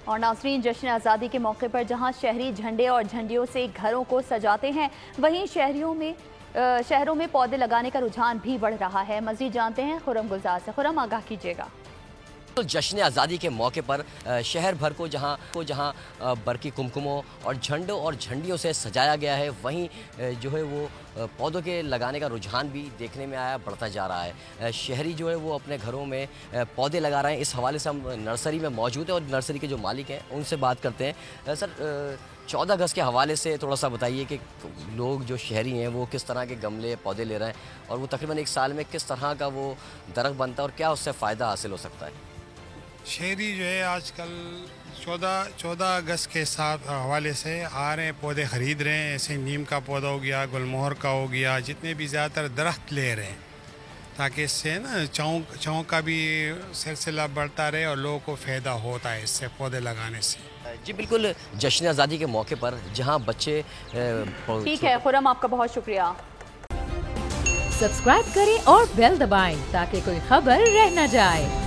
اور ناظرین، جشن آزادی کے موقع پر جہاں شہری جھنڈے اور جھنڈیوں سے گھروں کو سجاتے ہیں، وہیں شہروں میں پودے لگانے کا رجحان بھی بڑھ رہا ہے۔ مزید جانتے ہیں خرم گلزار سے۔ خرم، آگاہ کیجیے گا۔ جشن آزادی کے موقع پر شہر بھر کو جہاں برقی کمکموں اور جھنڈوں اور جھنڈیوں سے سجایا گیا ہے، وہیں جو ہے وہ پودوں کے لگانے کا رجحان بھی دیکھنے میں بڑھتا جا رہا ہے۔ شہری جو ہے وہ اپنے گھروں میں پودے لگا رہے ہیں۔ اس حوالے سے ہم نرسری میں موجود ہیں اور نرسری کے جو مالک ہیں ان سے بات کرتے ہیں۔ سر، 14 اگست کے حوالے سے تھوڑا سا بتائیے کہ لوگ جو شہری ہیں وہ کس طرح کے گملے پودے لے رہے ہیں اور وہ تقریباً ایک سال میں کس طرح کا وہ درخت بنتا ہے اور کیا اس سے فائدہ حاصل ہو سکتا ہے؟ شہری جو ہے آج کل 14 اگست کے حوالے سے آ رہے ہیں، پودے خرید رہے ہیں۔ ایسے نیم کا پودا ہو گیا، گلموہر کا ہو گیا، جتنے بھی زیادہ تر درخت لے رہے ہیں تاکہ اس سے نا چاؤں کا بھی سلسلہ بڑھتا رہے اور لوگوں کو فائدہ ہوتا ہے اس سے پودے لگانے سے۔ جی بالکل، جشن آزادی کے موقع پر جہاں بچے ٹھیک ہے خرم، آپ کا بہت شکریہ۔ سبسکرائب کریں اور بیل دبائیں تاکہ کوئی خبر رہ نہ جائے۔